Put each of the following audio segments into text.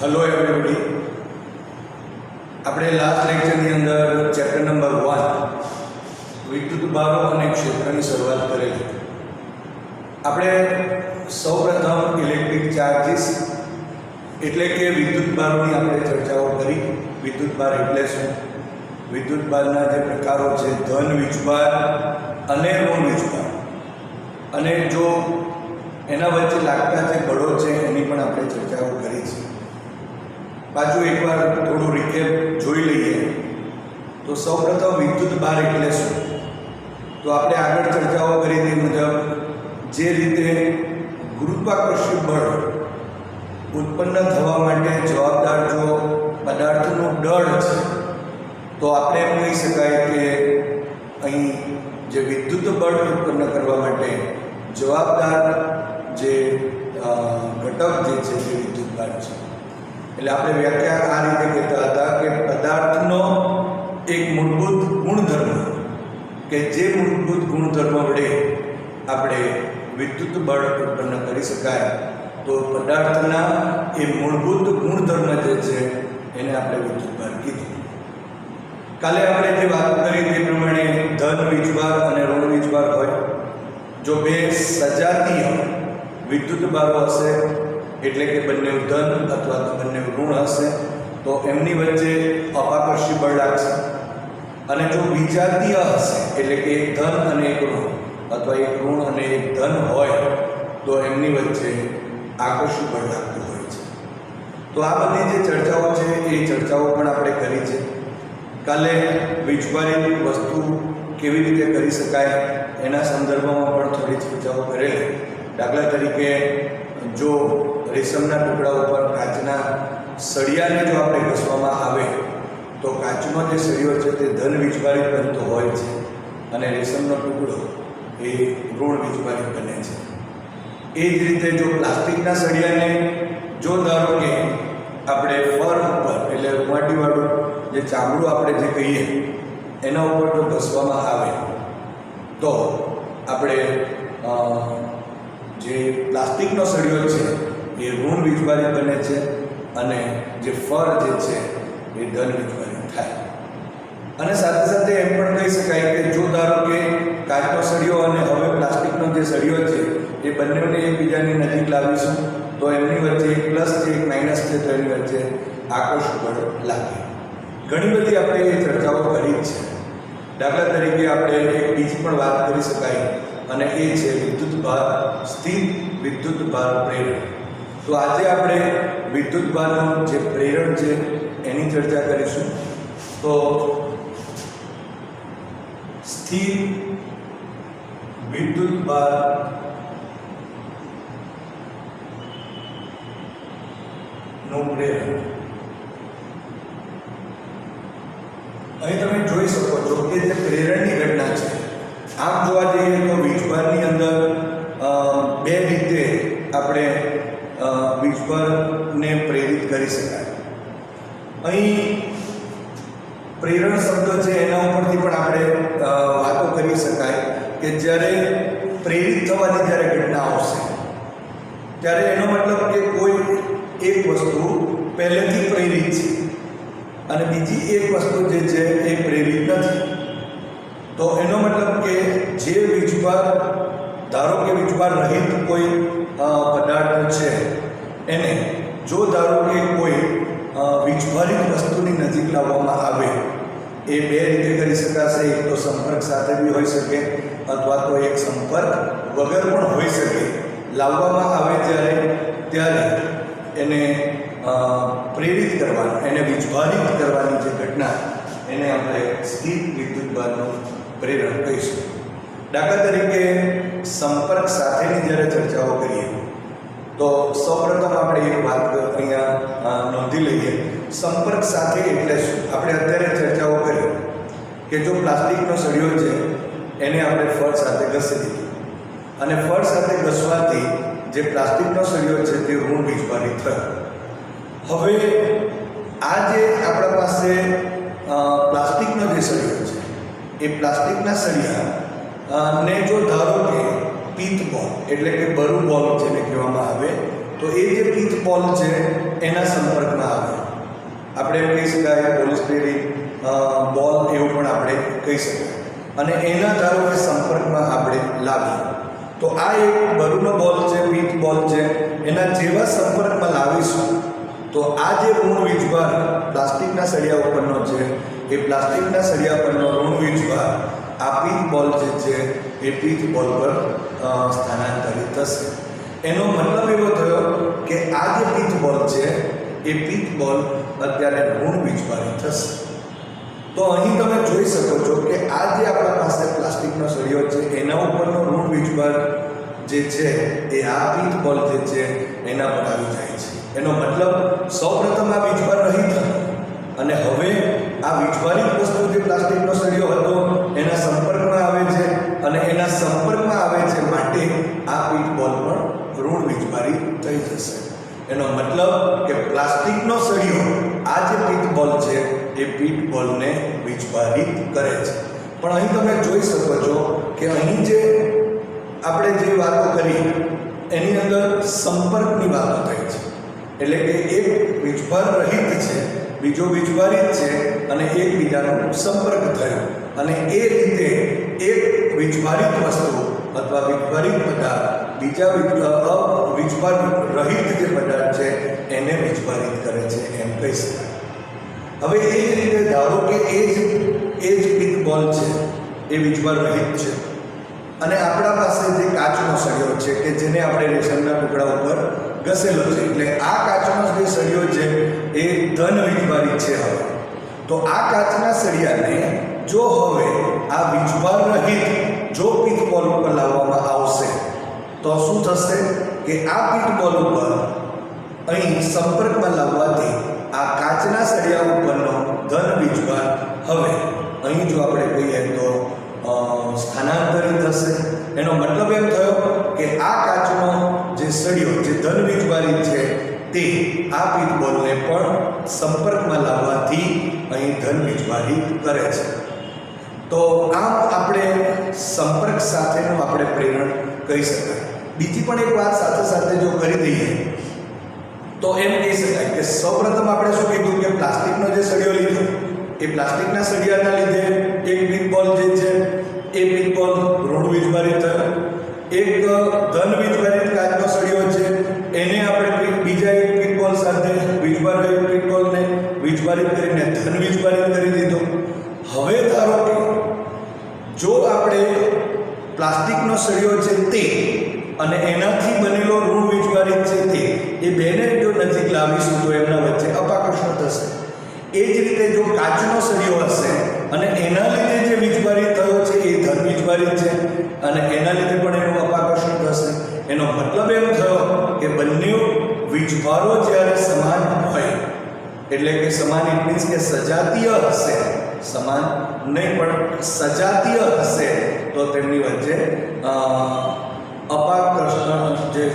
Hello everybody. આપણે last લેક્ચરની અંદર chapter number 1 વિદ્યુત ભારો અને ક્ષેત્રની શરૂઆત કરેલી. આપણે સૌપ્રથમ ઇલેક્ટ્રિક ચાર્જીસ એટલે કે વિદ્યુત ભારોની આપણે ચર્ચાઓ કરી. વિદ્યુત ભાર એટલે શું, વિદ્યુત ભારના જે પ્રકારો છે ધન વીજભાર અને ઋણ વીજભાર, અને જો એના વચ્ચે લાગતા જે બળો છે એની પણ આપણે ચર્ચાઓ કરી છે. પાછું એકવાર થોડું રિકેપ જોઈ લઈએ તો સૌપ્રથમ વિદ્યુત ભાર એટલે શું, તો આપણે આગળ ચર્ચાઓ કરી તે મુજબ જે રીતે ગુરુત્વાકર્ષણ બળ ઉત્પન્ન થવા માટે જવાબદાર જો પદાર્થનું દળ છે, તો આપણે એમ કહી શકાય કે અહીં જે વિદ્યુત બળ ઉત્પન્ન કરવા માટે જવાબદાર જે ઘટક જે છે તે વિદ્યુત ભાર છે. એટલે આપણે વ્યાખ્યા આ રીતે કહેતા હતા કે પદાર્થનો એક મૂળભૂત ગુણધર્મ કે જે મૂળભૂત ગુણધર્મ વડે આપણે વિદ્યુત બળ ઉત્પન્ન કરી શકાય, તો પદાર્થના એ મૂળભૂત ગુણધર્મ જે છે એને આપણે વિદ્યુત ભાર કીધું. કાલે આપણે જે વાત કરી તે પ્રમાણે ધન વીજભાર અને ઋણ વીજભાર હોય. જો બે સજાતીય વિદ્યુત ભારો હશે એટલે કે બંને ધન અથવા તો બંને ઋણ હશે, તો એમની વચ્ચે અપાકર્ષી બળ લાગશે. અને જો વિજાતીય હશે એટલે કે એક ધન અને એક ઋણ અથવા એક ઋણ અને એક ધન હોય, તો એમની વચ્ચે આકર્ષી બળ લાગતું હોય છે. તો આ બધી જે ચર્ચાઓ છે એ ચર્ચાઓ પણ આપણે કરી છે. કાલે વીજભારી વસ્તુ કેવી રીતે કરી શકાય એના સંદર્ભમાં પણ થોડી ચર્ચાઓ કરેલી. દાખલા તરીકે જો રેશમના ટુકડા ઉપર કાચના સળિયાને જો આપણે ઘસવામાં આવે તો કાચનો જે સળિયો છે તે ધન વીજભારિત બનતો હોય છે અને રેશમનો ટુકડો એ ઋણ વીજભારિત બને છે. એ જ રીતે જો પ્લાસ્ટિકના સળિયાને જો ધારો કે આપણે ફર ઉપર એટલે રૂંવાટીવાળું જે ચામડું આપણે જે કહીએ એના ઉપર જો ઘસવામાં આવે તો આપણે જે પ્લાસ્ટિકનો સળિયો છે એ ઋણ વીજભારિત બને છે અને જે ફર જે છે એ ધન વીજભારિત થાય. અને સાથે સાથે એમ પણ કહી શકાય કે જો ધારો કે કાચનો સળિયો અને હવે પ્લાસ્ટિકનો જે સળિયો છે એ બંનેને એકબીજાની નજીક લાવીશું તો એમની વચ્ચે એક પ્લસ છે એક માઇનસ છે, તો એની વચ્ચે આકર્ષણ બળ લાગે. ઘણી બધી આપણે એ ચર્ચાઓ કરી છે. દાખલા તરીકે આપણે એક બીજી પણ વાત કરી શકાય અને એ છે વિદ્યુત ભાર, સ્થિર વિદ્યુત ભાર પ્રેરણ. તો આજે આપણે વિદ્યુત ભારનું જે પ્રેરણ છે એની ચર્ચા કરીશું. તો સ્થિર વિદ્યુત ભાર નું પ્રેરણ. અહીં તમે જોઈ શકો છો કે જે પ્રેરણની ઘટના છે, આમ જોવા જઈએ તો વીજભારની અંદર બે રીતે આપણે વીજભારને પ્રેરિત કરી શકાય. અહીં પ્રેરણ શબ્દ છે એના ઉપરથી પણ આપણે વાતો કરી શકાય કે જ્યારે પ્રેરિત થવાની જ્યારે ઘટના આવશે ત્યારે એનો મતલબ કે કોઈ એક વસ્તુ પહેલેથી પ્રેરિત છે અને બીજી એક વસ્તુ જે છે એ પ્રેરિત નથી. તો એનો મતલબ કે જે વીજભાર, ધારો કે વીજભાર રહિત કોઈ પદાર્થ છે એને જો ધારો કે કોઈ વીજભારિત વસ્તુની નજીક લાવવામાં આવે, એ બે રીતે કરી શકાશે. એક તો સંપર્ક સાથે બી હોઈ શકે અથવા તો એક સંપર્ક વગર પણ હોઈ શકે. લાવવામાં આવે ત્યારે એને પ્રેરિત કરવાનું, એને વીજભારિત કરવાની જે ઘટના એને આપણે સ્થિર વિદ્યુત ભારનું પ્રેરણ કહીશું. દાખલા તરીકે સંપર્ક સાથેની જ્યારે ચર્ચાઓ કરીએ તો સૌપ્રથમ આપણે એક વાત અહીંયા નોંધી લઈએ. સંપર્ક સાથે એટલે શું? આપણે અત્યારે ચર્ચાઓ કરી કે જો પ્લાસ્ટિકનો સળિયો છે એને આપણે ફળ સાથે ઘસી દીધું અને ફળ સાથે ઘસવાથી જે પ્લાસ્ટિકનો સળિયો છે તે ઋણ વીજભારિત થયો. હવે આ જે આપણા પાસે પ્લાસ્ટિકનો જે સળિયો છે એ પ્લાસ્ટિકના સળિયા ને જો ધારો કે પિત્ત બોલ એટલે કે બરુ બોલ જેને કહેવામાં આવે તો એ જે પિત્ત બોલ છે એના સંપર્કમાં આવે. આપણે એમ કહી શકાય પોલિસ્ટેરિન બોલ એવું પણ આપણે કહી શકાય. અને એના ધારો કે સંપર્કમાં આપણે લાવીએ તો આ એક બરુનો બોલ છે, પિત્ત બોલ છે, એના જેવા સંપર્કમાં લાવીશું તો આ જે ઋણ વીજભાર પ્લાસ્ટિકના સળિયા ઉપરનો છે એ પ્લાસ્ટિકના સળિયા પરનો ઋણ વીજભાર આ પિત્ત બોલ જે છે એ પિત્ત બોલ પર સ્થાનાંતરિત થશે. એનો મતલબ એવો થયો કે આ જે પિત્ત બોલ છે એ પિત્ત બોલ અત્યારે ઋણ વીજભારી થશે. તો અહીં તમે જોઈ શકો છો કે આ જે આપણા પાસે પ્લાસ્ટિકનો સળિયો છે એના ઉપરનો ઋણ વીજભાર જે છે એ આ પિત્ત બોલ જે છે એના પર આવી જાય છે. એનો મતલબ સૌપ્રથમ આ વીજભાર રહિત હતો અને હવે આ વીજભારિત વસ્તુ જે પ્લાસ્ટિકનો સળિયો હતો એના સંપર્કમાં આવે છે અને એના સંપર્કમાં આવે છે માટે આ પિત્ત બોલ પણ ઋણ વીજભારી થઈ જશે. એનો મતલબ કે પ્લાસ્ટિકનો સળિયો આ જે પિત્ત બોલ છે એ પિત્ત બોલને વીજભારિત કરે છે. પણ અહીં તમે જોઈ શકો છો કે અહીં જે આપણે જે વાતો કરી એની અંદર સંપર્કની વાતો થઈ છે. એટલે કે એક વીજભાર રહિત છે, બીજો વીજભારિત છે અને એકબીજાનો સંપર્ક થયો અને એ રીતે એક વીજભારિત વસ્તુ અથવા વીજભારિત પદાર્થ બીજા વીજભાર રહિત જે પદાર્થ છે એને વીજભારિત કરે છે એમ કહી શકાય. હવે એ જ રીતે ધારો કે એ જ પિત્ત બોલ છે એ વીજભાર રહિત છે અને આપણા પાસે જે કાચનો સળિયો છે કે જેને આપણે રેશમના ટુકડા ઉપર ઘસેલો છે એટલે આ કાચનો જે સળિયો છે એ ધન વીજભારિત છે. હવે તો આ કાચના સળિયાને જો હવે આ વીજભાર રહિત જો પિત્ત બોલ ઉપર લાવવામાં આવશે તો શું થશે કે આ પિત્ત બોલ ઉપર અહીં સંપર્કમાં લાવવાથી આ કાચના સળિયા ઉપરનો ધન વીજભાર હવે અહીં જો આપણે કહીએ તો સ્થાનાંતરિત થશે. એનો મતલબ એમ થયો કે આ કાચનો જે સળિયો જે ધન વીજભારિત છે તે આ પિત્ત બોલને પણ સંપર્કમાં લાવવાથી અહીં ધન વીજભારિત કરે છે. તો આમ આપણે સંપર્ક સાથેનું આપણે પ્રેરણ કહી શકાય. બીજી પણ એક વાત સાથે સાથે જો કરી દઈએ તો એમ કહી શકાય કે સૌપ્રથમ આપણે શું કીધું કે પ્લાસ્ટિકનો જે સળિયો લીધો એ પ્લાસ્ટિકના સળિયાના લીધે એક પિત્ત બોલ જે છે એ પિત્ત બોલ ઋણ વીજભારિત થયો. એક ધન વીજભારિત કાચનો સળિયો છે એને આપણે બીજા એક પિત્ત બોલ સાથે વીજભાર રહિત પિત્ત બોલને વીજભારિત કરીને ધન વીજભારિત કરી દીધો. હવે ધારો કે જો આપણે પ્લાસ્ટિકનો સળિયો છે તે અને એનાથી બનેલો ઋણ વીજભારિત છે તે એ બેને જો નજીક લાવીશું તો એમના વચ્ચે અપાકર્ષણ થશે. એ જ રીતે જો કાચનો સળિયો હશે અને એના લીધે જે વીજભારિત થયો છે એ ધન વીજભારિત છે અને એના લીધે પણ એનું અપાકર્ષણ થશે. એનો મતલબ એમ થયો કે બંને વીજભારો જ્યારે સમાન હોય એટલે કે સમાન ઇટ મીન્સ કે સજાતીય હશે, સમાન નહીં પણ સજાતીય હશે તો તેમની વચ્ચે અપાકર્ષણ જે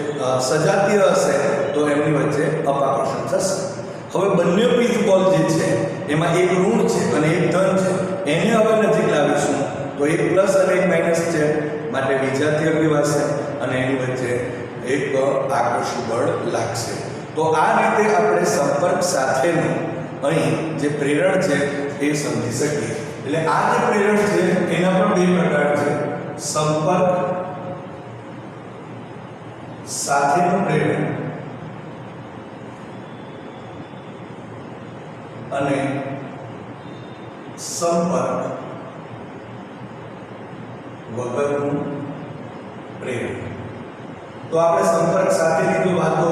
સજાતીય હશે તો એમની વચ્ચે અપાકર્ષણ થશે. હવે બંને પિત્ત બોલ જે છે એમાં એક ઋણ છે અને એક ધન છે એને હવે નજીક લાવીશું તો એક પ્લસ અને એક માઇનસ છે માટે વિજાતીય કહેવાશે અને એની વચ્ચે એક આકર્ષણ બળ લાગશે. તો આ રીતે આપણે સંપર્ક સાથેનું અહીં જે પ્રેરણ છે એ સમજી શકીએ. એટલે આ જે પ્રેરણ છે એના પણ બે પ્રકાર છે, સંપર્ક સાથેનું પ્રેરણ અને સંપર્ક વગરનું પ્રેરણ. તો આપણે સંપર્ક સાથેની તો વાતો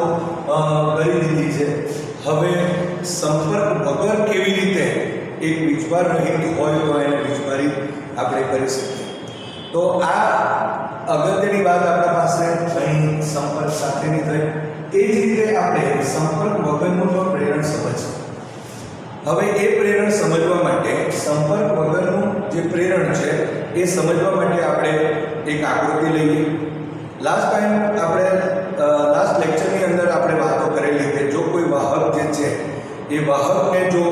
કરી દીધી છે. હવે સંપર્ક વગર કેવી રીતે એક વીજભાર રહિત હોય તો એને વીજભારિત આપણે કરી શકીએ. તો આ અગત્યની વાત આપણા પાસે અહીં સંપર્ક સાથેની થઈ. એ જ રીતે આપણે સંપર્ક વગરનું પણ પ્રેરણ સમજીએ. હવે એ પ્રેરણ સમજવા માટે સંપર્ક વગરનું જે પ્રેરણ છે એ સમજવા માટે આપણે એક આકૃતિ લઈએ. લાસ્ટ લેક્ચરની અંદર આપણે વાતો કરેલી કે જો કોઈ વાહક જે છે એ વાહકને જો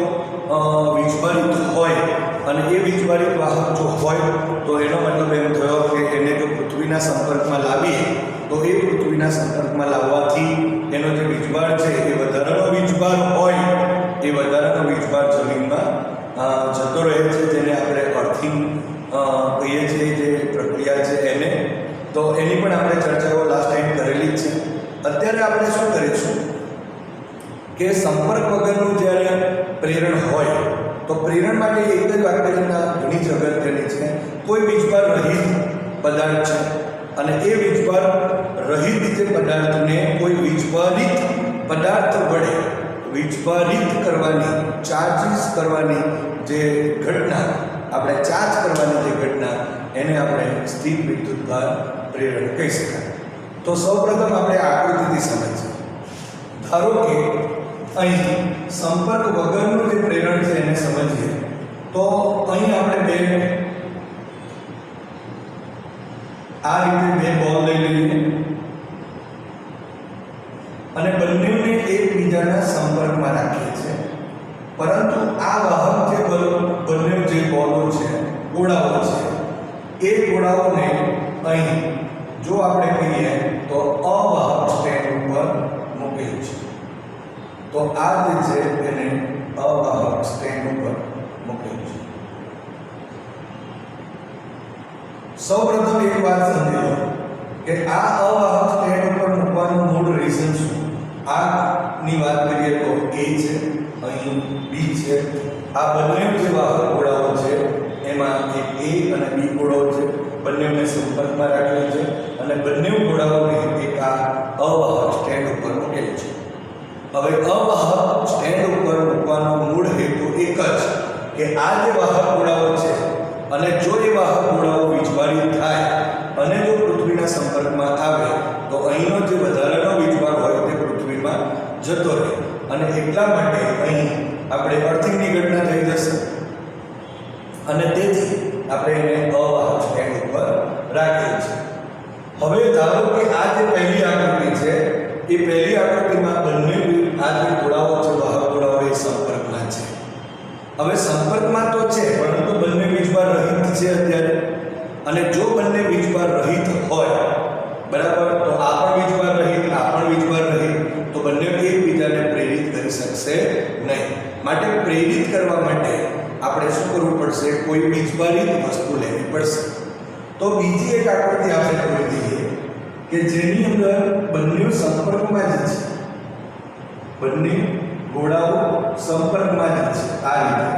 વીજભારિત હોય અને એ વીજભારિત વાહક જો હોય તો એનો મતલબ એમ થયો કે એને જો પૃથ્વીના સંપર્કમાં લાવીએ તો એ પૃથ્વીના સંપર્કમાં લાવવાથી એનો જે વીજભાર છે એ વધારાનો વીજભાર હોય એ વધારાનો વીજભાર જમીનમાં જતો રહે છે, જેને આપણે અર્થિંગ કહીએ છીએ, જે પ્રક્રિયા છે એને. તો એની પણ આપણે ચર્ચાઓ લાસ્ટ ટાઈમ કરેલી જ છે. અત્યારે આપણે શું કરીશું કે સંપર્ક વગરનું જ્યારે પ્રેરણ હોય તો પ્રેરણ માટે એક જ વાક્યરચના ઘણી જ અગત્યની છે. કોઈ વીજભાર રહિત પદાર્થ છે અને એ વીજભાર રહિત જે પદાર્થને કોઈ વીજભારિત પદાર્થ વડે વીજભારિત કરવાની, ચાર્જિસ કરવાની જે ઘટના, આપણે ચાર્જ કરવાની જે ઘટના, એને આપણે સ્થિર વિદ્યુતભાર પ્રેરણ કહી શકાય. તો સૌપ્રથમ આપણે આકૃતિથી સમજીએ. ધારો કે અહીં સંપર્ક વગરનું જે પ્રેરણ છે એને સમજીએ. તો અહીં આપણે આ રીતે બે બોલ લઈ લઈએ અને બંનેને એકબીજાના સંપર્કમાં રાખીએ છીએ. પરંતુ આ વાહક જે બંને જે બોલો છે, ગોળાઓ છે, એ ગોળાઓને અહીં જો આપણે કહીએ તો અવાહક સ્ટેન્ડ ઉપર મૂકેલ છે. તો આ જે છે એને અવાહક સ્ટેન્ડ ઉપર મૂકેલ છે. સૌપ્રથમ એક વાત સમજી લો કે આ અવાહક સ્ટેન્ડ ઉપર મૂકવાનું મૂળ રીઝન શું. આની વાત કરીએ તો A છે, અહીં B છે. આ બંને જે વાહક ગોળાઓ છે એમાં એક A અને B ગોળો છે, બંનેને સંપર્કમાં રાખેલ છે અને બંને ગોળાઓને એક આ અવાહક સ્ટેન્ડ ઉપર મૂકેલ છે. હવે અવાહક સ્ટેન્ડ ઉપર મૂકવાનો મૂળ હેતુ એક જ કે આ જે વાહક ગોળાઓ છે અને જો એ વાહક ગોળાઓ વીજભારિત થાય અને જો પૃથ્વીના સંપર્કમાં આવે તો અહીંનો જે વધારાનો વીજભાર હોય તે પૃથ્વીમાં જતો રહે અને એટલા માટે અહીં આપણે અર્થિંગની ઘટના થઈ જશે અને તેથી આપણે એને અવાહક સ્ટેન્ડ ઉપર રાખીએ છીએ. હવે ધારો કે આ જે પહેલી આકૃતિ છે એ પહેલી આકૃતિમાં બંને આ જે ગોળાઓ છે, વાહક ગોળાઓ એ સંપર્કમાં છે. હવે સંપર્કમાં તો છે પરંતુ બંને વીજભાર રહિત છે અત્યારે. અને જો બંને વીજભાર રહિત હોય, બરાબર, તો આ પણ વીજભાર રહિત, આ પણ વીજભાર રહિત, તો બંને એકબીજાને પ્રેરિત કરી શકશે નહીં. માટે પ્રેરિત કરવા માટે આપણે શું કરવું પડશે? કોઈ વીજભારિત વસ્તુ લેવી પડશે. તો બીજી એક આકૃતિ આપણે જોઈ લઈએ કે જેની અંદર બંને સંપર્કમાં જ છે, બંને ગોળાઓ સંપર્કમાં જ છે. આ રીતે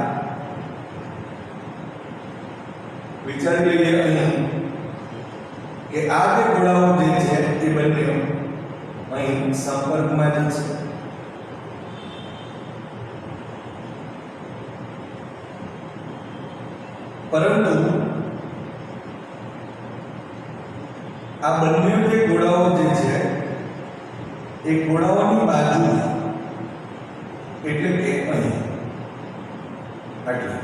વિચારી લઈએ અહીં કે આ જે ગોળાઓ જે છે એ બંને અહીં સંપર્કમાં જ છે. પરંતુ આ બંને જે ગોળાઓ જે છે એ ગોળાઓની બાજુમાં, એટલે કે અહીં આટલા,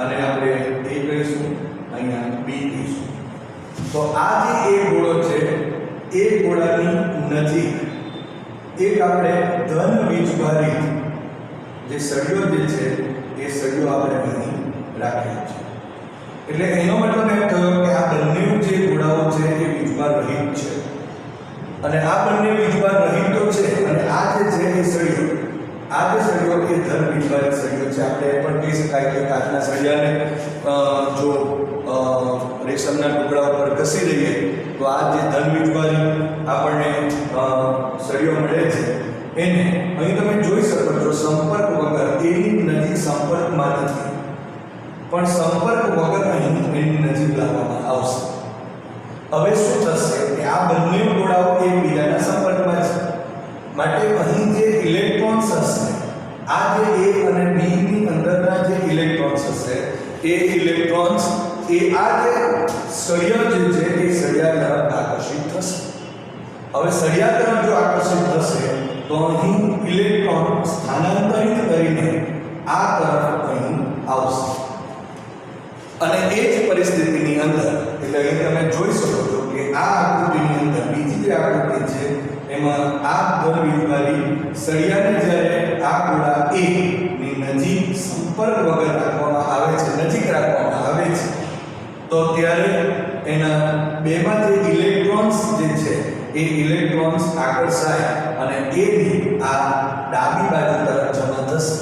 અને આપણે A કહીશું, અહીંયા B કહીશું. તો આ જે A ગોળો છે એ ગોળાની નજીક એક આપણે ધન વીજભારિત જે સળિયો જે છે એ સળિયો આપણે અહીં રાખેલો છે. એટલે એનો મતલબ એમ થયો કે આ બંને જે ગોળાઓ છે એ વીજભાર રહિત છે અને આ બંને વીજભાર રહિત તો છે અને આ જે છે એ સળિયો, આ જે સળિયો એ ધન વીજભારિત સળિયો છે. આપણે એ પણ કહી શકાય કે કાચના સળિયાને જો રેશમના ટુકડા ઉપર ઘસી દઈએ તો આ જે ધન વીજભારિત આપણને સળિયો મળે છે એને અહીં તમે જોઈ શકો છો સંપર્ક વગર એની નજીક સંપર્કમાં નથી, પણ સંપર્ક વગર અહીં એની નજીક લાવવામાં આવશે. હવે શું થશે કે આ બંને ગોળાઓ એકબીજાના સંપર્કમાં છે. માટે અહીં જે ઇલેક્ટ્રોન્સ હશે, આ જે A અને B ની અંદરના જે ઇલેક્ટ્રોન્સ હશે એ ઇલેક્ટ્રોન્સ એ આ જે સળિયા જે છે એ સળિયા તરફ આકર્ષિત થશે. હવે સળિયા તરફ જો આકર્ષિત થશે તો અહીં ઇલેક્ટ્રોન સ્થાનાંતરિત કરીને આ તરફ અહીં આવશે અને એ જ પરિસ્થિતિની અંદર, એટલે અહીં તમે જોઈ શકો છો કે આ આકૃતિની અંદર બીજી જે આકૃતિ છે એમાં આ ધન વીજભારી સળિયાને જ્યારે આ ગોળા A ની નજીક સંપર્ક વગર રાખવામાં આવે છે, નજીક રાખવામાં આવે છે, તો ત્યારે એના બેમાં જે ઇલેક્ટ્રોન્સ જે છે એ એ ઇલેક્ટ્રોન્સ આકર્ષાય અને એની આ ડાબી બાજુ તરફ જમા થશે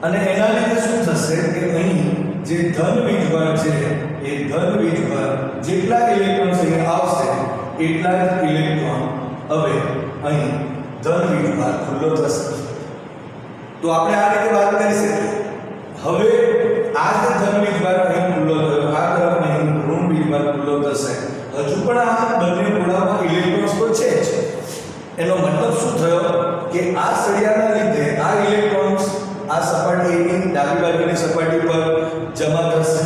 અને એના લીધે શું થશે કે અહીં જે ધન વીજભાર છે એ ધન વીજભાર જેટલા ઇલેક્ટ્રોન્સ અહીંયા આવશે એટલા જ ઇલેક્ટ્રોન હવે અહીં ધન વીજભાર ખુલ્લો થશે. તો આપણે આ રીતે વાત કરી શકીએ. હવે આ જે ધન વીજભાર અહીં ખુલ્લો થયો, આ તરફ અહીં ઋણ વીજભાર ખુલ્લો થશે. હજુ પણ આ બંને ગોળામાં ઇલેક્ટ્રોન્સ તો છે જ. એનો મતલબ શું થયો કે આ સળિયાના લીધે આ ઇલેક્ટ્રોન્સ આ સપાટીની ડાબી બાજુની સપાટી પર જમા થશે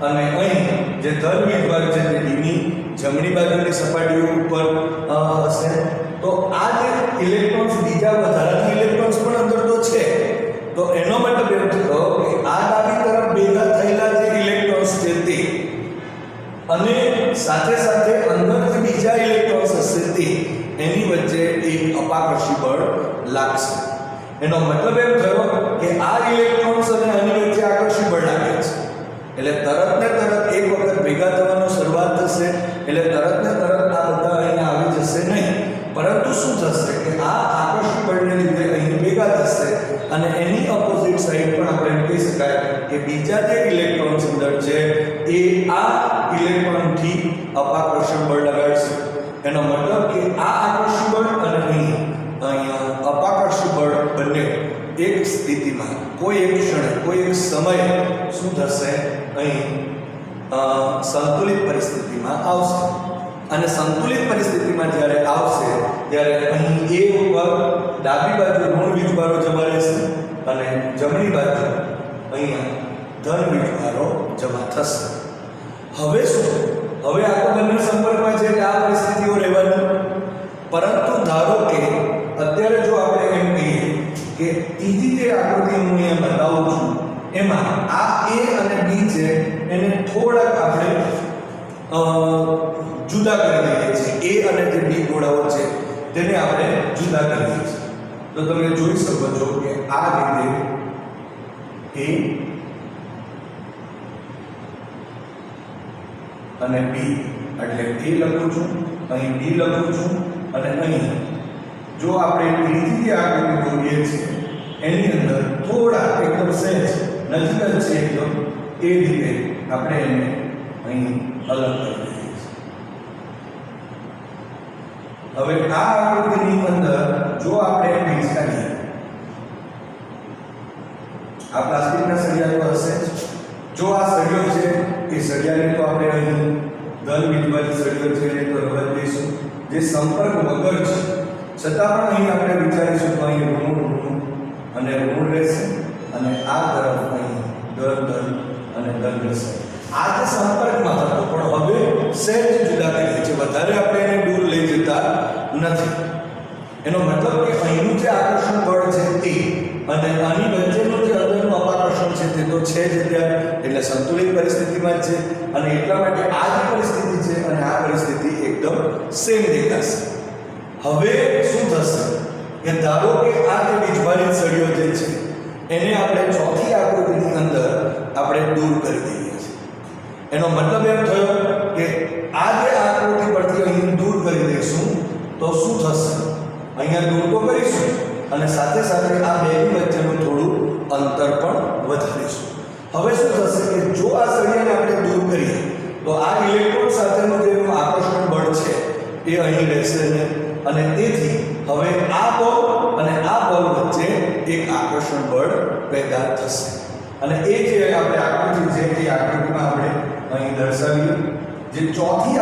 અને અહીં જે ધન વીજભાર છે તે ડીની જમણી બાજુની સપાટીઓ ઉપર હશે. તો આ જે ઇલેક્ટ્રોન્સ બીજા વધારાના ઇલેક્ટ્રોન્સ પણ અંદર તો છે. તો એનો મતલબ એમ થયો કે આ ડાબી તરફ ભેગા થયેલા જે ઇલેક્ટ્રોન્સ છે તે અને સાથે સાથે અંદર જે બીજા ઇલેક્ટ્રોન્સ હશે તે એની વચ્ચે એક અપાકર્ષી બળ લાગશે. એનો મતલબ એમ થયો કે આ ઇલેક્ટ્રોન્સ અને આની વચ્ચે આકર્ષી બળ લાગે છે. એટલે તરત ને તરત એક વખત ભેગા થવાનો શરૂઆત થશે. એટલે તરત ને તરત આ બધા અહીંયા આવી જશે નહીં, પરંતુ શું થશે કે આ આકર્ષી બળને લીધે અહીં ભેગા થશે અને એની ઓપોઝિટ સાઈડ પણ આપણે એમ કહી શકાય કે બીજા જે ઇલેક્ટ્રોન્સ અંદર છે એ આ ઇલેક્ટ્રોનથી અપાકર્ષણ બળ લગાડશે. એનો મતલબ કે આ આકર્ષી બળ અને અહીંયા અપાકર્ષી બળ બંને એક સ્થિતિમાં કોઈ એક ક્ષણે કોઈ એક સમયે શું થશે અહીં સંતુલિત પરિસ્થિતિમાં આવશે. અને સંતુલિત પરિસ્થિતિમાં જ્યારે આવશે ત્યારે અહીં એ ઉપર ડાબી બાજુ ઋણ વીજભારો જમા રહેશે અને જમણી બાજુ અહીંયા ધન વીજભારો જમા થશે. હવે શું? હવે આ તો બંને સંપર્કમાં છે એટલે આ પરિસ્થિતિઓ રહેવાની. પરંતુ ધારો કે અત્યારે જો આપણે એમ કહીએ કે ત્રીજી જે આકૃતિ હું અહીંયા બતાવું છું એમાં આ A અને B છે એને થોડાક આપણે જુદા કરી દઈએ છીએ. A અને જે B ગોળાઓ છે તેને આપણે જુદા કરી દઈએ છીએ. તો તમે જોઈ શકો છો કે આ રીતે A અને B એટલે A લખું છું, અહીં B લખું છું અને અહીં જો આપણે ત્રીજી જે આકૃતિ દોરીએ છીએ એની અંદર થોડા એકદમ સહેજ નજીક જ છે એકદમ એ રીતે આપણે એને અહીં અલગ કરી દઈએ છીએ. હવે આ આકૃતિની અંદર જો આપણે વિચારીએ આ પ્લાસ્ટિકના સળિયા તો હશે. જો આ સળિયો છે એ સળિયાને તો આપણે અહીં ધન વીજભારી સળિયો છે એને તો રવા દઈશું જે સંપર્ક વગર છે. છતાં પણ અહીં આપણે વિચારીશું તો અહીં ઋણ અને ઋણ રહેશે અને આ તરફ અહીં ધન અને ધન રહેશે. આ જે સંપર્કમાં હતો પણ હવે સહેજ જુદા કરીએ છીએ, વધારે આપણે એને દૂર લઈ જતા નથી. એનો મતલબ કે અહીંનું જે આકર્ષણ બળ છે તે અને આની વચ્ચેનું જે અંદરનું અપાકર્ષણ છે તે તો છે જ ત્યાં, એટલે સંતુલિત પરિસ્થિતિમાં જ છે અને એટલા માટે આ જે પરિસ્થિતિ છે અને આ પરિસ્થિતિ એકદમ સેમ દેખાશે. હવે શું થશે કે ધારો કે આ જે વીજભારિત સળિયો જે છે એને આપણે ચોથી આકૃતિની અંદર આપણે દૂર કરી દઈએ છીએ. એનો મતલબ એમ થયો કે આ જે આકૃતિ પરથી અહીં દૂર કરી દઈશું તો શું થશે? અહીંયા દૂર તો કરીશું અને સાથે સાથે આ બેની વચ્ચેનું થોડું અંતર પણ વધારીશું. હવે શું થશે કે જો આ સળિયાને આપણે દૂર કરીએ તો આ ઇલેક્ટ્રોન સાથેનું જે આકર્ષણ બળ છે એ અહીં રહેશે નહીં અને તેથી હવે આ બોલ અને આ બોલ વચ્ચે એક આકર્ષણ બળ પેદા થશે. અને એ જે આપણે આકૃતિ છે એ આકૃતિમાં આપણે અહીં દર્શાવીએ. જે ચોથી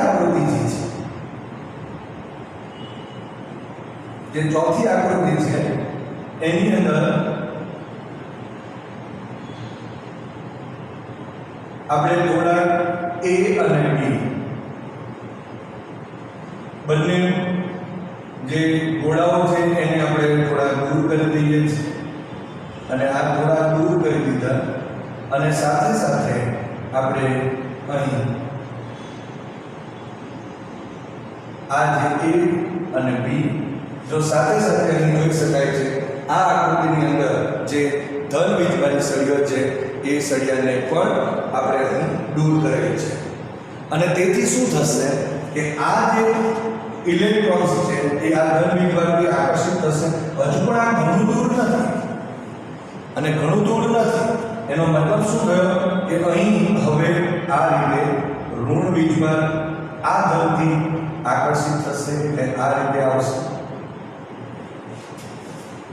આકૃતિ છે એની અંદર આપણે થોડા A અને B બંને જે ગોળાઓ છે એને આપણે થોડા દૂર કરી દઈએ છીએ અને આ થોડા દૂર કરી દીધા અને સાથે સાથે આપણે અહીં આ જે A અને B જો સાથે સાથે અહીં જોઈ શકાય છે આ આકૃતિની અંદર જે ધન વીજભારી સળિયો છે એ સળિયાને પણ આપણે અહીં દૂર કરેલી છે અને તેથી શું થશે કે આ જે ઇલેક્ટ્રોન્સ છે એ આ ધન વીજભારથી આકર્ષિત થશે. હજુ પણ આ ઘણું દૂર નથી અને ઘણું દૂર નથી. એનો મતલબ શું થયો કે અહીં હવે આ રીતે ઋણ વીજભાર આ ધનથી આકર્ષિત થશે એટલે આ રીતે આવશે.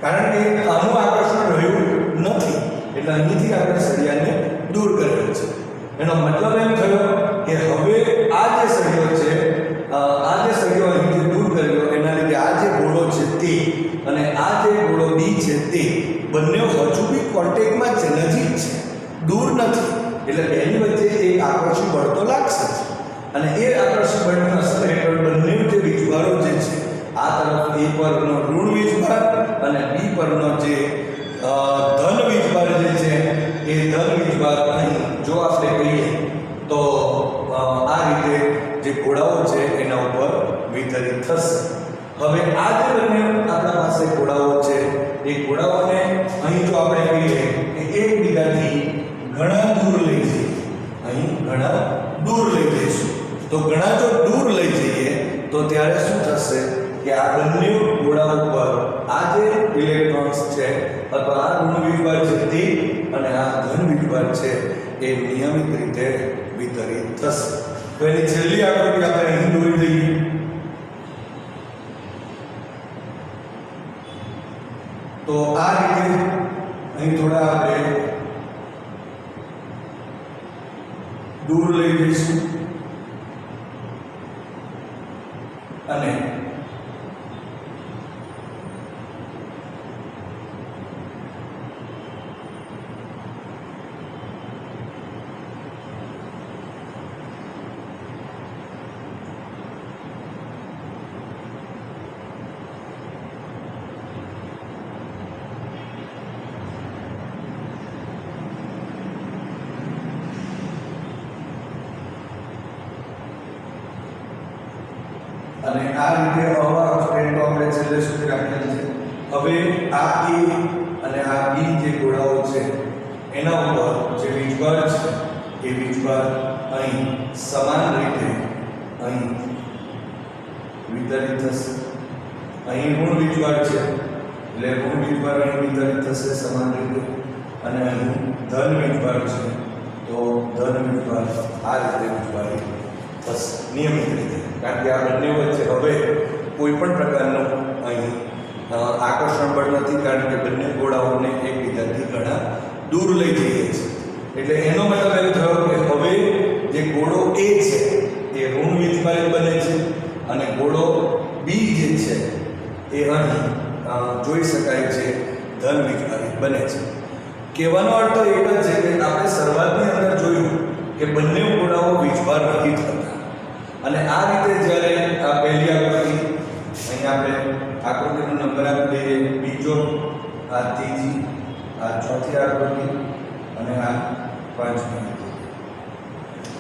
કારણ કે આનું આકર્ષણ રહ્યું નથી એટલે અહીંથી આપણે સળિયાને દૂર કરેલ છે. એનો મતલબ એમ થયો કે હવે આ જે સળિયો છે આ જે સળિયો અહીંથી દૂર કર્યો એના લીધે આ જે ગોળો છે તે અને આ જે ગોળો બી છે તે બંને હજુ બી કોન્ટેક્ટમાં છે, નજીક છે, દૂર નથી. એટલે બેની વચ્ચે એક આકર્ષણ બળ તો લાગશે અને એ આકર્ષણ બળની અસર હેઠળ બંને જે વીજભારો જે છે આ તરફ એ પરનો ઋણ વીજભાર અને બી પરનો જે ધન વીજભાર જે છે એ ધન વીજભાર અહીં જો આપણે કહીએ તો આ રીતે જે ગોળાઓ છે એના ઉપર વિતરિત થશે. હવે આ જે બંને આપણા પાસે ગોળાઓ છે એ ગોળાઓને અહીં જો આપણે કહીએ કે એકબીજાથી ઘણા દૂર લઈ જઈએ, અહીં ઘણા દૂર લઈ જઈશું તો ઘણા જો દૂર લઈ જઈએ તો ત્યારે શું થશે કે આ બંને ગોળા ઉપર આ જે ઇલેક્ટ્રોન્સ છે અથવા આ ઋણ વીજભાર છે તે અને આ ધન વીજભાર છે એ નિયમિત રીતે વિતરિત થશે. તો એની છેલ્લી આકૃતિ આપણે અહીં દોરી દઈએ. તો આ રીતે અહીં થોડા આપણે દૂર લઈ જઈશું અને અને આ રીતે અવાહક સ્ટ્રેન્ડો આપણે છેલ્લે સુધી રાખેલ છે. હવે આ એ અને આ બી જે ગોળાઓ છે એના ઉપર જે વીજભાર છે એ વીજભાર અહીં સમાન રીતે અહીં વિતરિત થશે. અહીં ઋણ વીજભાર છે એટલે ઋણ વીજભાર અહીં વિતરિત થશે સમાન રીતે અને અહીં ધન વીજભાર છે તો ધન વીજભાર આ રીતે વીજભારિત થશે નિયમિત રીતે. કારણ કે આ બંને વચ્ચે હવે કોઈ પણ પ્રકારનું અહીં આકર્ષણ બળ નથી કારણ કે બંને ગોળાઓને એકબીજાથી ઘણા દૂર લઈ જઈએ છીએ. એટલે એનો મતલબ એમ થયો કે હવે જે ગોળો એ છે એ ઋણ વીજભારિત બને છે અને ગોળો બી જે છે એ અહીં જોઈ શકાય છે ધન વીજભારિત બને છે. કહેવાનો અર્થ એક જ છે કે આપણે શરૂઆતની અંદર જોયું કે બંને ગોળાઓ વીજભાર રહિત હતા અને આ રીતે જ્યારે આ પહેલી આકૃતિ અહીં આપણે આકૃતિનો નંબર આપી દઈએ, બીજો, આ ત્રીજી, આ ચોથી આકૃતિ અને આ પાંચમી આકૃતિ.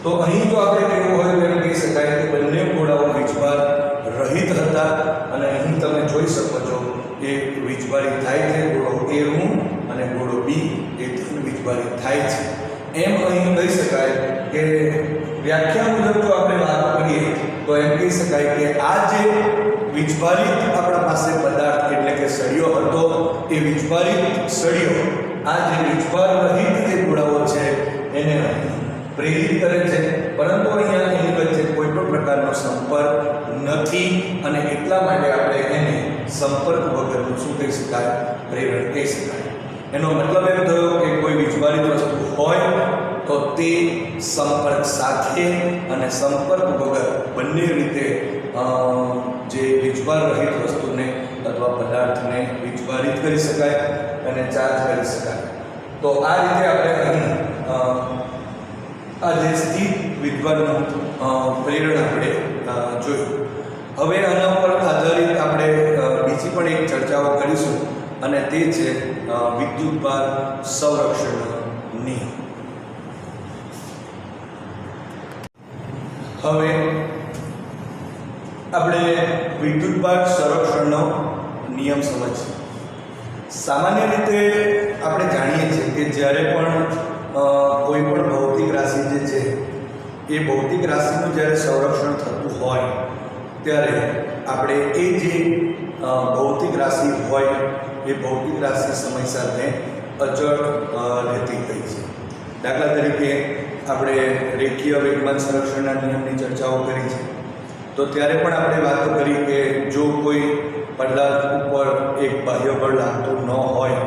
તો અહીં જો આપણે કહેવું હોય તો એમ કહી શકાય કે બંને ગોળાઓ વીજભાર રહિત હતા અને અહીં તમે જોઈ શકો છો કે વીજભારિત થાય છે. ગોળો એ ઋણ અને ગોળો બી એ ધન વીજભારિત થાય છે. એમ અહીં કહી શકાય કે વ્યાખ્યા મુજબ જો આપણે વાત કરીએ તો એમ કહી શકાય કે આ જે વીજભારિત આપણા પાસે પદાર્થ એટલે કે સળિયો હતો એ વીજભારિત સળિયો આ જે વીજભાર રહિત જે ગોળાઓ છે એને પ્રેરિત કરે છે, પરંતુ અહીંયા એની વચ્ચે કોઈ પણ પ્રકારનો સંપર્ક નથી અને એટલા માટે આપણે એને સંપર્ક વગરનું શું કહી શકાય, પ્રેરણ કહી શકાય. એનો મતલબ એમ થયો કે કોઈ વીજભારિત વસ્તુ હોય તો તે સંપર્ક સાથે અને સંપર્ક વગર બંને રીતે જે વીજભાર રહિત વસ્તુને અથવા પદાર્થને વીજભારિત કરી શકાય અને ચાર્જ કરી શકાય. તો આ રીતે આપણે અહીં આ જે સ્થિત વીજભારનું પ્રેરણ આપણે જોયું. હવે આના પર આધારિત આપણે બીજી પણ એક ચર્ચાઓ કરીશું અને તે છે વિદ્યુતભાર સંરક્ષણનો નિયમ. હવે આપણે વિદ્યુતભાર સંરક્ષણનો નિયમ સમજીએ. સામાન્ય રીતે આપણે જાણીએ છીએ કે જ્યારે પણ કોઈ પણ ભૌતિક રાશિ જે છે એ ભૌતિક રાશિનું જ્યારે સંરક્ષણ થતું હોય ત્યારે આપણે એ જે ભૌતિક રાશિ હોય એ ભૌતિક રાશિ સમય સાથે અચળ રહેતી થઈ છે. દાખલા તરીકે આપણે રેખીય વેગમાન સંરક્ષણના નિયમની ચર્ચાઓ કરી છે. તો ત્યારે પણ આપણે વાતો કરી કે જો કોઈ પદાર્થ ઉપર એક બાહ્ય બળ લાગતું ન હોય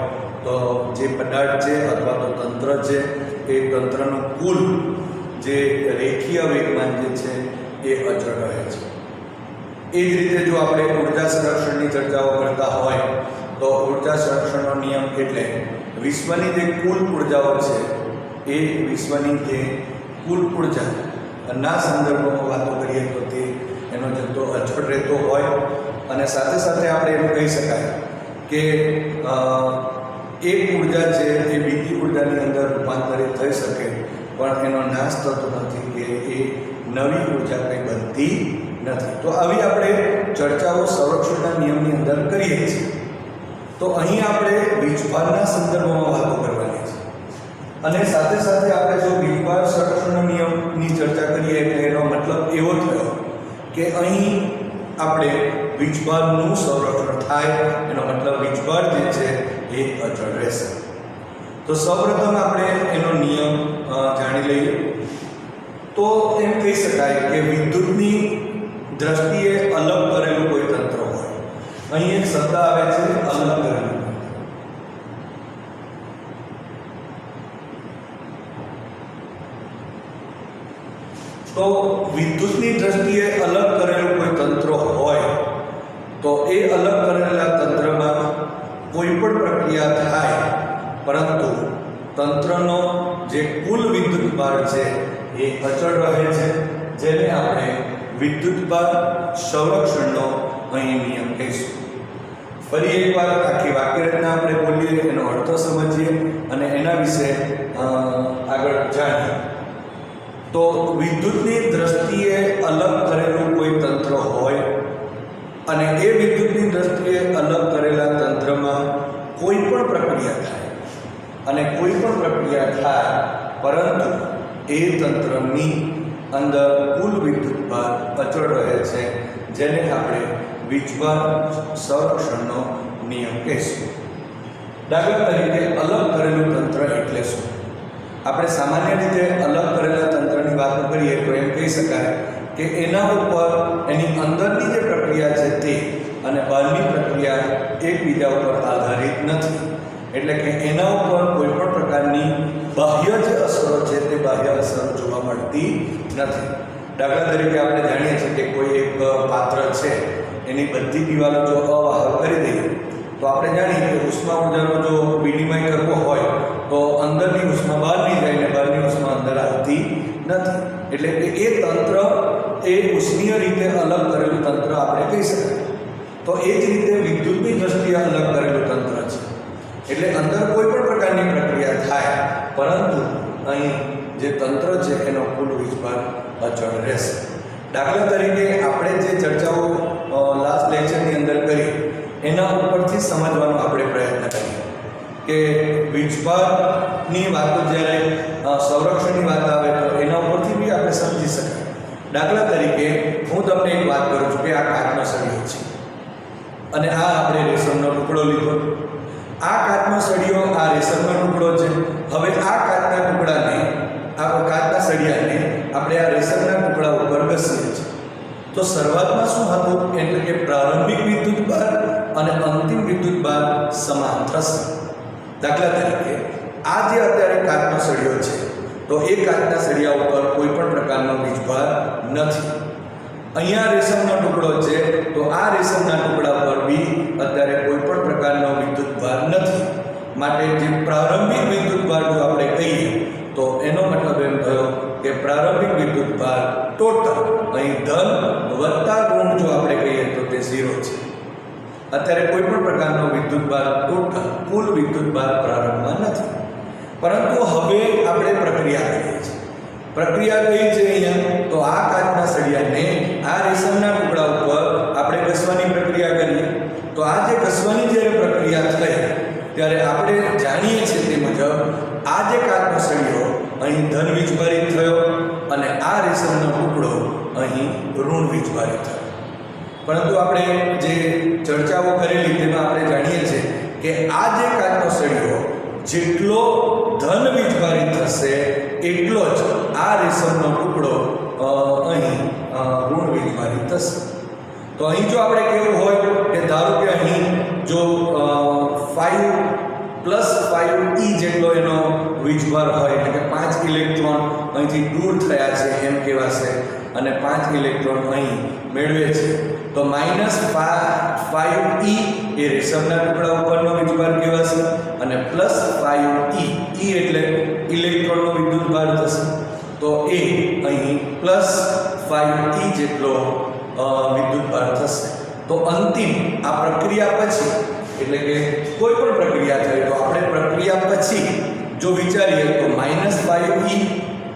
તો જે પદાર્થ છે અથવા તો તંત્ર છે એ તંત્રનું કુલ જે રેખીય વેગમાન જે છે એ અચળ રહે છે. એ જ રીતે જો આપણે ઉર્જા સંરક્ષણની ચર્ચાઓ કરતા હોય તો ઉર્જા સંરક્ષણનો નિયમ એટલે વિશ્વની જે કુલ ઉર્જાઓ છે એ વિશ્વની જે કુલ ઉર્જાના સંદર્ભમાં વાતો કરીએ તો તે એનો જથ્થો અચળ રહેતો હોય અને સાથે સાથે આપણે એવું કહી શકાય કે એક ઉર્જા છે એ બીજી ઉર્જાની અંદર રૂપાંતરિત થઈ શકે પણ એનો નાશ થતો નથી કે એ નવી ઉર્જા કંઈ બનતી નથી. તો આવી આપણે ચર્ચાઓ સંરક્ષણના નિયમની અંદર કરીએ છીએ. તો અહીં આપણે વીજભારના સંદર્ભમાં વાતો કરવાની છે અને સાથે સાથે આપણે જો વીજભાર સંરક્ષણના નિયમની ચર્ચા કરીએ એટલે એનો મતલબ એવો થયો કે અહીં આપણે વીજભારનું સંરક્ષણ થાય, એનો મતલબ વીજભાર જે છે એ અચળ રહેશે. તો સૌપ્રથમ આપણે એનો નિયમ જાણી લઈએ. તો એમ કહી શકાય કે વિદ્યુતની દ્રષ્ટિએ અલગ કરેલું કોઈ તંત્ર હોય. અહીં એક શબ્દ આવે છે અલગ કરેલું. તો વિદ્યુતની દ્રષ્ટિએ અલગ કરેલું કોઈ તંત્ર હોય તો એ અલગ કરેલા તંત્રમાં કોઈ પણ પ્રક્રિયા થાય પરંતુ તંત્રનો જે કુલ વિદ્યુત ભાર છે એ અચળ રહે છે, જેને આપણે વિદ્યુત ભાર સંરક્ષણનો અહીં નિયમ કહીશું. ફરી એકવાર આખી વાક્યરચના આપણે બોલીએ, એનો અર્થ સમજીએ અને એના વિશે આગળ જાણીએ. તો વિદ્યુતની દ્રષ્ટિએ અલગ કરેલું કોઈ તંત્ર હોય અને એ વિદ્યુતની દ્રષ્ટિએ અલગ કરેલા તંત્રમાં કોઈ પણ પ્રક્રિયા થાય અને કોઈ પણ પ્રક્રિયા થાય પરંતુ એ તંત્રની અંદર કુલ વિદ્યુત ભાર અચળ રહે છે, જેને આપણે વીજભાર સંરક્ષણનો નિયમ કહીશું. દાખલા તરીકે અલગ કરેલું તંત્ર એટલે શું? આપણે સામાન્ય રીતે અલગ કરેલા તંત્રની વાત કરીએ તો એમ કહી શકાય કે એના ઉપર એની અંદરની જે પ્રક્રિયા છે તે અને બહારની પ્રક્રિયા એકબીજા ઉપર આધારિત નથી. એટલે કે એના ઉપર કોઈ પણ પ્રકારની બાહ્ય જે અસરો છે તે બાહ્ય અસરો જોવા મળતી નથી. દાખલા તરીકે આપણે જાણીએ છીએ કે કોઈ એક પાત્ર છે એની બધી દિવાલો જો અવાહક કરી દઈએ તો આપણે જાણીએ કે ઉષ્મા ઉર્જાનો જો વિનિમય કરવો હોય તો અંદરની ઉષ્મા બહાર નહીં જાય અને બહારની ઉષ્મા અંદર આવતી નથી. એટલે કે એ તંત્ર એ ઉષ્મીય રીતે અલગ કરેલું તંત્ર આપણે કહી શકાય. તો એ જ રીતે વિદ્યુતની દ્રષ્ટિએ અલગ કરેલું તંત્ર છે. એટલે અંદર કોઈ પણ પ્રકારની પ્રક્રિયા થાય પરંતુ અહીં જે તંત્ર છે એનો કુલ વીજભાર અચળ રહેશે. દાખલા તરીકે આપણે જે ચર્ચાઓ લાસ્ટ લેક્ચરની અંદર કરી એના ઉપરથી સમજવાનો આપણે પ્રયત્ન કરીએ કે વીજભારની વાતો જ્યારે સંરક્ષણની વાત આવે તો એના ઉપરથી બી આપણે સમજી શકાય. દાખલા તરીકે હું તમને એક વાત કરું છું કે આ કાચનો સળિયો છે અને આ આપણે રેશમનો ટુકડો લીધો. આ કાચનો સળિયો આ રેશમનો ટુકડો છે. હવે આ કાચના ટુકડાને આ કાચના સળિયાને આપણે આ રેશમના ટુકડા ઉપર ઘસીએ છીએ. તો શરૂઆતમાં શું હતું એટલે કે પ્રારંભિક વિદ્યુત ભાર અને અંતિમ વિદ્યુત ભાર સમાન થશે. દાખલા તરીકે આ જે અત્યારે કાચનો સળિયો છે તો એ કાચના સળિયા ઉપર કોઈ પણ પ્રકારનો વીજભાર નથી. અહીંયા રેશમનો ટુકડો છે તો આ રેશમના ટુકડા પર બી અત્યારે કોઈ પણ પ્રકારનો વિદ્યુત ભાર નથી. માટે જે પ્રારંભિક વિદ્યુત ભાર જો આપણે કહીએ તો એનો મતલબ એમ થયો કે પ્રારંભિક વિદ્યુત ભાર ટોટલ અહીં ધન વત્તા ઋણ જો આપણે કહીએ તો તે 0 છે. અત્યારે કોઈ પણ પ્રકારનો વિદ્યુત ભાર ટોટલ કુલ વિદ્યુત ભાર પ્રારંભમાં નથી. પરંતુ હવે આપણે પ્રક્રિયા કરીએ છીએ. પ્રક્રિયા કઈ છે અહીંયા તો આ કાચના સળિયાને આ રેશમના ટુકડા ઉપર આપણે ઘસવાની પ્રક્રિયા કરીએ. તો આ જે ઘસવાની જ્યારે પ્રક્રિયા થઈ ત્યારે આપણે જાણીએ છીએ તે મુજબ આ જે કાચનો સળિયો અહીં ધન વીજભારિત થયો અને આ રેશમનો ટુકડો અહીં ઋણ વીજભારિત થયો. પરંતુ આપણે જે ચર્ચાઓ કરેલી તેમાં આપણે જાણીએ છીએ કે આ જે કાચનો સળિયો જેટલો ધન વીજભારિત થશે એટલો જ આ રેશમનો ટુકડો અહીં ઋણ વીજભારિત થશે. તો અહીં જો આપણે કેવું હોય કે ધારો કે અહીં જો 5 + 5e જેટલો એનો વીજભાર હોય એટલે કે 5 ઇલેક્ટ્રોન અહીંથી દૂર થયા છે એમ કહેવાશે અને 5 ઇલેક્ટ્રોન અહીં મેળવે છે, તો -5e એ રેશમના ટુકડા ઉપરનો વીજભાર કહેવાશે અને +5e એટલે ઇલેક્ટ્રોનનો વિદ્યુતભાર થશે. તો એ અહીં +5e જેટલો વિદ્યુતભાર થશે. તો અંતિમ આ પ્રક્રિયા પછી એટલે કે કોઈ પણ પ્રક્રિયા થાય તો આપણે પ્રક્રિયા પછી જો વિચારીએ તો -5e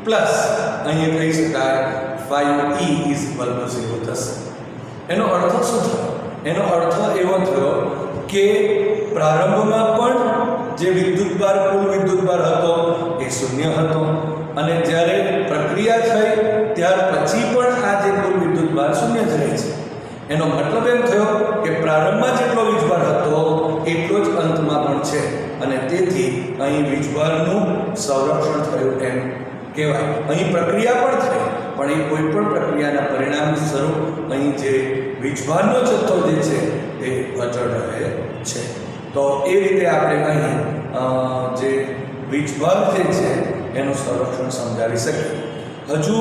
પ્લસ અહીં કહી શકાય 5e = 0 થશે. એનો અર્થ શું થયો? એનો અર્થ એવો થયો કે પ્રારંભમાં પણ જે વિદ્યુતભાર કુલ વિદ્યુતભાર હતો એ શૂન્ય હતો અને જ્યારે પ્રક્રિયા થઈ ત્યાર પછી પણ આ જે કુલ વિદ્યુતભાર શૂન્ય જ રહે છે. એનો મતલબ એમ થયો કે પ્રારંભમાં જેટલો વીજભાર હતો એટલો જ અંતમાં પણ છે અને તેથી અહીં વીજભારનું સંરક્ષણ થયું એમ કહેવાય. અહીં પ્રક્રિયા પણ થઈ પણ એ કોઈ પણ પ્રક્રિયાના પરિણામ સ્વરૂપ અહીં જે વીજભારનો જથ્થો જે છે એ અચળ રહે છે. તો એ રીતે આપણે અહીં જે વીજભાર જે છે એનું સંરક્ષણ સમજાવી શકીએ. હજુ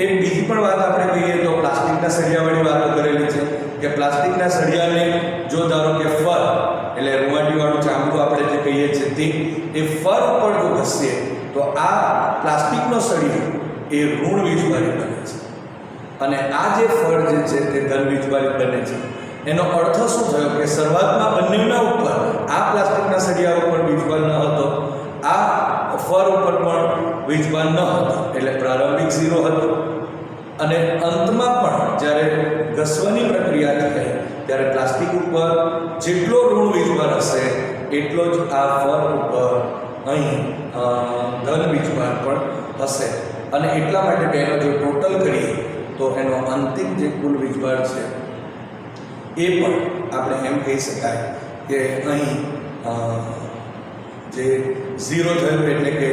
એક બીજી પણ વાત આપણે કહીએ તો પ્લાસ્ટિકના સળિયાવાળી વાતો કરેલી છે કે પ્લાસ્ટિકના સળિયાને જો ધારો કે ફર એટલે રૂંવાટીવાળું ચામડું આપણે જે કહીએ છીએ તે એ ફર ઉપર જો ઘસીએ તો આ પ્લાસ્ટિકનો સળિયો એ ઋણ વીજભારિત બને છે અને આ જે ફર જે છે તે ધન વીજભારિત બને છે. એનો અર્થ શું થયો કે શરૂઆતમાં બંનેના ઉપર આ પ્લાસ્ટિકના સળિયા ઉપર વીજભાર ન હતો, આ ફર ઉપર પણ વીજભાર ન હતો એટલે પ્રારંભિક 0 હતો અને અંતમાં પણ જ્યારે ઘસવાની પ્રક્રિયા થઈ ત્યારે પ્લાસ્ટિક ઉપર જેટલો ઋણ વીજભાર હશે એટલો જ આ ફર ઉપર અહીં ધન વીજભાર પણ હશે અને એટલા માટે એનો જો ટોટલ કરીએ તો એનો અંતિમ જે કુલ વીજભાર છે એ પણ આપણે એમ કહી શકાય કે અહીં જે 0 થયું એટલે કે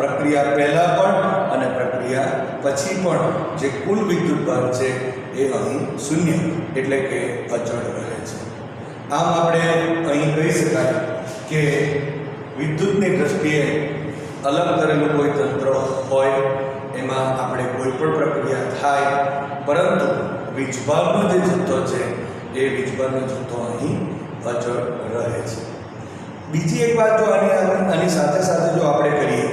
પ્રક્રિયા પહેલાં પણ અને પ્રક્રિયા પછી પણ જે કુલ વિદ્યુતભાર છે એ અહીં શૂન્ય એટલે કે અચળ રહે છે. આમ આપણે અહીં કહી શકાય કે વિદ્યુતની દ્રષ્ટિએ અલગ કરેલું કોઈ તંત્ર હોય એમાં આપણે કોઈ પણ પ્રક્રિયા થાય પરંતુ વીજભારનો જે જથ્થો છે એ વીજભારનો જથ્થો અહીં અચળ રહે છે. બીજી એક વાત જો આની સાથે સાથે જો આપણે કરીએ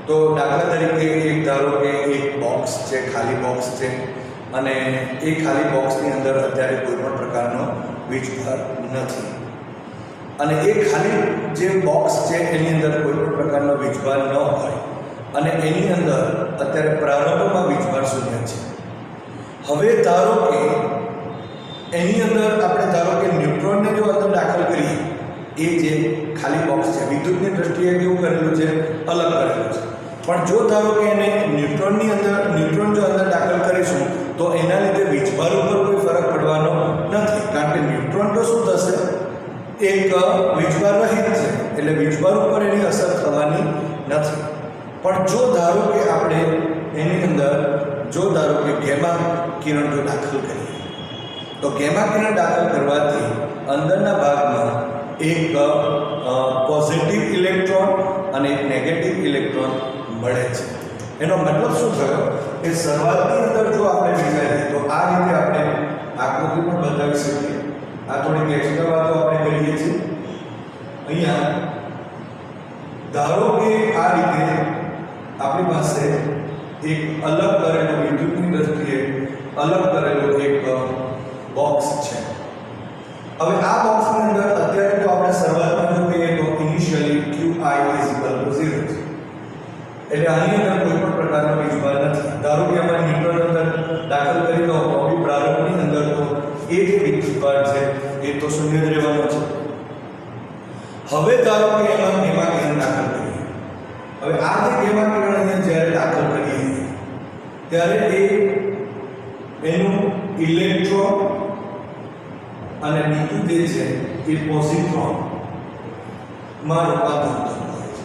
તો દાખલા તરીકે એક ધારો કે એક બોક્સ છે, ખાલી બોક્સ છે અને એ ખાલી બોક્સની અંદર અત્યારે કોઈ પણ પ્રકારનો વીજભાર નથી અને એ ખાલી જે બોક્સ છે એની અંદર કોઈ પણ પ્રકારનો વીજભાર ન હોય અને એની અંદર અત્યારે પ્રારંભમાં વીજભાર શૂન્ય છે. હવે ધારો કે એની અંદર આપણે ધારો કે ન્યુટ્રોનને જો અંદર દાખલ કરીએ એ જે ખાલી બોક્સ છે વિદ્યુતની દ્રષ્ટિએ કેવું કરેલું છે અલગ કરેલું છે પણ જો ધારો કે એને ન્યુટ્રોન જો અંદર દાખલ કરીશું તો એના લીધે વીજભાર ઉપર કોઈ ફરક પડવાનો નથી કારણ કે ન્યુટ્રોન તો શું થશે એક વીજભાર રહિત છે એટલે વીજભાર ઉપર એની અસર થવાની નથી. પણ જો ધારો કે આપણે એની અંદર જો ધારો કે ગેમા કિરણ જો દાખલ કરીએ તો ગેમા કિરણ દાખલ કરવાથી અંદરના ભાગમાં એક પોઝિટિવ ઇલેક્ટ્રોન અને એક નેગેટિવ ઇલેક્ટ્રોન મળે છે. એનો મતલબ શું થયો કે શરૂઆતની અંદર જો આપણે વિચારીએ તો આ રીતે આપણે આકૃતિ પણ બતાવી શકીએ. આ થોડીક એક્સ્ટ્રા વાતો આપણે કરીએ છીએ. અહીંયા ધારો કે આ રીતે આપણી પાસે એક અલગ કરેલો વિદ્યુતની દ્રષ્ટિએ અલગ કરેલો એક બોક્સ છે. હવે આ બોક્સની અંદર અત્યારે તો આપણે શરૂઆતમાં જો કહીએ તો ઇનિશિયલી qi = 0 છે એટલે આની અંદર કોઈ પણ પ્રકારનો વીજભાર નથી. ધારો કે આપણે ન્યુટ્રોન અંદર દાખલ કરી દો તો બી પ્રારંભની અંદર તો એ જે વિદ્યુતભાર છે એ તો શૂન્ય જ રહેવાનો છે. હવે ધારો કે એમાં ગેમા કિરણ દાખલ કરીએ. હવે આ જે ગેમા કિરણ અહીંયા જ્યારે દાખલ કરીએ ત્યારે એ એનું ઇલેક્ટ્રોન અને બીજું જે છે એ પોઝિટ્રોનમાં રૂપાંતર થતું હોય છે.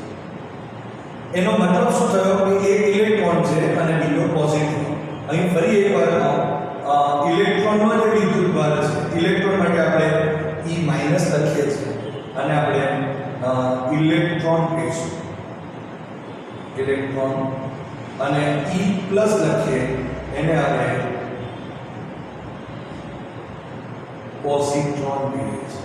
એનો મતલબ શું થયો કે એક ઇલેક્ટ્રોન છે અને બીજો પોઝિટ્રોન. અહીં ફરી એકવાર ઇલેક્ટ્રોનનો જે વિદ્યુતભાર છે, ઇલેક્ટ્રોન માટે આપણે E માઈનસ લખીએ છીએ અને આપણે ઇલેક્ટ્રોન કહીશું, ઇલેક્ટ્રોન, અને E પ્લસ લખીએ એને આપણે પોઝિટ્રોન કહીએ છીએ.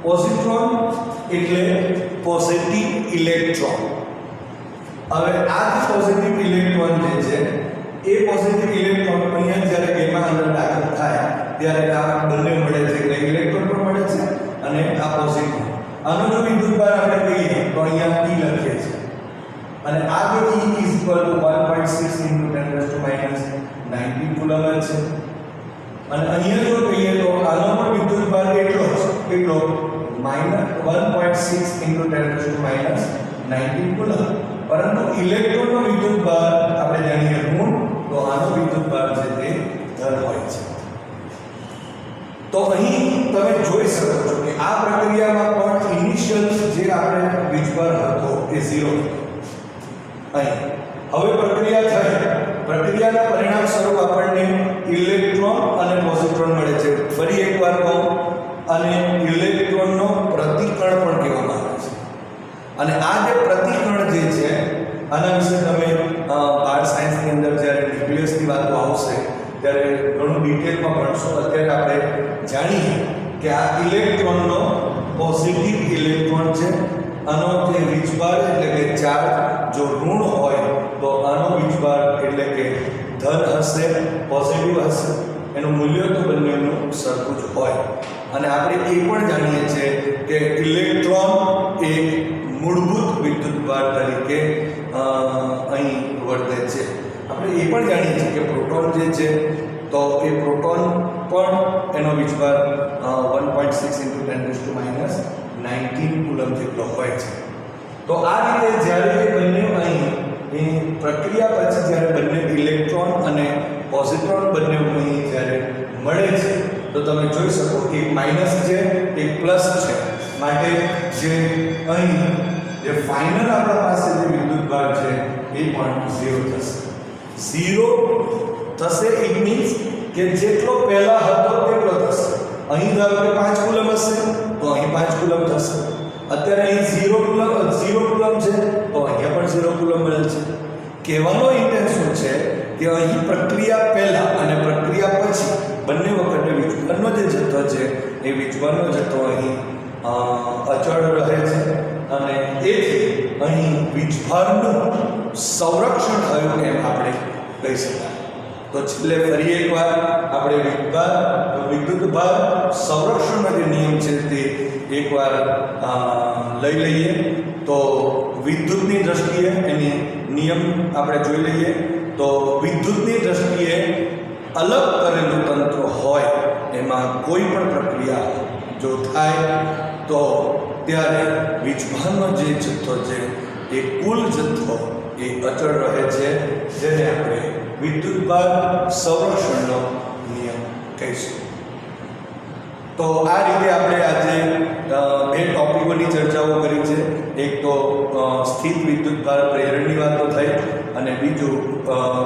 પોઝિટ્રોન એટલે પોઝિટિવ ઇલેક્ટ્રોન. હવે આ જે પોઝિટિવ ઇલેક્ટ્રોન જે છે એ પોઝિટિવ ઇલેક્ટ્રોન અહીંયા જ્યારે બેમાં અંદર દાખલ થાય ત્યારે આ બંને મળે છે, એટલે ઇલેક્ટ્રોન પણ મળે છે અને આ પોઝિટિવ. આનો જો વિદ્યુતભાર આપણે કહીએ તો અહીંયા E લખીએ છીએ અને આ જો E = 1.6 × 10⁻⁹ કુલમ છે. અને અહીંયા જો કહીએ તો આનો પણ વિદ્યુતભાર એટલો જ, કેટલો? -1.6 × 10⁻⁹ કુલમ. પરંતુ ઇલેક્ટ્રોનનો વિદ્યુતભાર આપણે જાણીએ ઋણ, તો આનો વિદ્યુતભાર છે તે ધન હોય છે. તો અહીં તમે જોઈ શકો છો કે આ પ્રક્રિયામાં પણ ઇનિશિયલ જે આપણે વીજભાર હતો એ 0 હતો. અહીં હવે પ્રક્રિયા થઈ, પ્રક્રિયાના પરિણામ સ્વરૂપ આપણને ઇલેક્ટ્રોન અને પોઝિટ્રોન મળે છે. ફરી એકવાર કહું, અને ઇલેક્ટ્રોનનો પ્રતિકણ પણ કહેવામાં આવે છે. અને આ જે પ્રતિકણ જે છે આના વિશે તમે બાળ સાયન્સની અંદર જ્યારે ન્યુક્લિયસની વાતો આવશે ત્યારે ઘણું ડિટેલમાં ભણશો. અત્યારે આપણે જાણીએ કે આ ઇલેક્ટ્રોનનો પોઝિટિવ ઇલેક્ટ્રોન છે. આનો જે વીજભાર એટલે કે ચાર્જ જો ઋણ હોય તો આનો વીજભાર એટલે કે ધન હશે, પોઝિટિવ હશે. એનું મૂલ્ય તો બંનેનું સરખું જ હોય. અને આપણે એ પણ જાણીએ છીએ કે ઇલેક્ટ્રોન એ મૂળભૂત વિદ્યુતભાર તરીકે અહીં વર્તે છે. આપણે એ પણ જાણીએ છીએ કે પ્રોટોન જે છે તો એ પ્રોટોન પણ એનો વીજભાર 1.6 × 10⁻⁹ કુલમ જેટલો હોય છે. તો આ રીતે જ્યારે બંને અહીં એ પ્રક્રિયા પછી જ્યારે બંને ઇલેક્ટ્રોન અને પોઝિટ્રોન બંને અહીં જ્યારે મળે છે તો તમે જોઈ શકો કે એક માઇનસ છે, એક પ્લસ છે. માટે જે અહીં જે ફાઇનલ આપણા પાસે જે વિદ્યુતભાર છે એ પણ 0 થશે. 0 થશે ઇટ મીન્સ કે જેટલો પહેલા હતો તેટલો થશે. અહીં ધારો કે 5 કુલમ હશે તો અહીં 5 કુલમ થશે. અત્યારે અહીં 0 કુલમ છે તો અહીંયા પણ 0 કુલમ મળે છે. કહેવાનો ઇન્ટેન્સ શું છે કે અહીં પ્રક્રિયા પહેલા અને પ્રક્રિયા પછી બંને વખતે વીજભારનો જે જથ્થો છે એ વીજભારનો જથ્થો અહીં અચળ રહે છે અને તેથી અહીં વીજભારનું સંરક્ષણ થયું એમ આપણે કહી શકાય. તો છેલ્લે ફરી એકવાર આપણે વિદ્યુતભાર સંરક્ષણનો જે નિયમ છે તે એકવાર લઈ લઈએ. તો વિદ્યુતની દ્રષ્ટિએ એની નિયમ આપણે જોઈ લઈએ. તો વિદ્યુતની દ્રષ્ટિએ અલગ કરેલું તંત્ર હોય એમાં કોઈ પણ પ્રક્રિયા જો થાય તો ત્યારે વીજભારનો જે જથ્થો છે એ કુલ જથ્થો એ અચળ રહે છે, જેને આપણે વિદ્યુતભાર સંરક્ષણનો નિયમ કહીશું. તો આ રીતે આપણે આજે બે ટોપિકોની ચર્ચાઓ કરી છે. એક તો સ્થિત વિદ્યુતભાર પ્રેરણની વાતો થઈ અને બીજું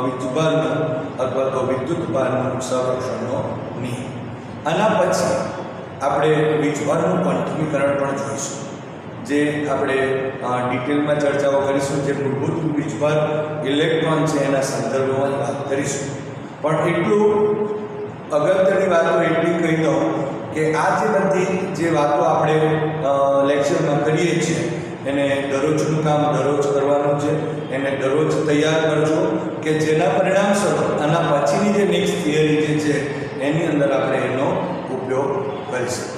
વીજભારનો અથવા તો વિદ્યુતભારનું સંરક્ષણનો નિયમ. આના પછી આપણે વીજભારનું ક્વોન્ટિફિકેશન પણ જોઈશું, જે આપણે ડિટેલમાં ચર્ચાઓ કરીશું. જે મૂળભૂત વીજભાર ઇલેક્ટ્રોન છે એના સંદર્ભમાં વાત કરીશું. પણ એટલું અગત્યની વાતો એટલી કહી દઉં કે આ જે બધી જે વાતો આપણે લેક્ચરમાં કરીએ છીએ એને દરરોજનું કામ દરરોજ કરવાનું છે. એને દરરોજ તૈયાર કરજો કે જેના પરિણામ સ્વરૂપ આના પછીની જે નેક્સ્ટ થિયરી જે છે એની અંદર આપણે એનો ઉપયોગ કરી શકીએ.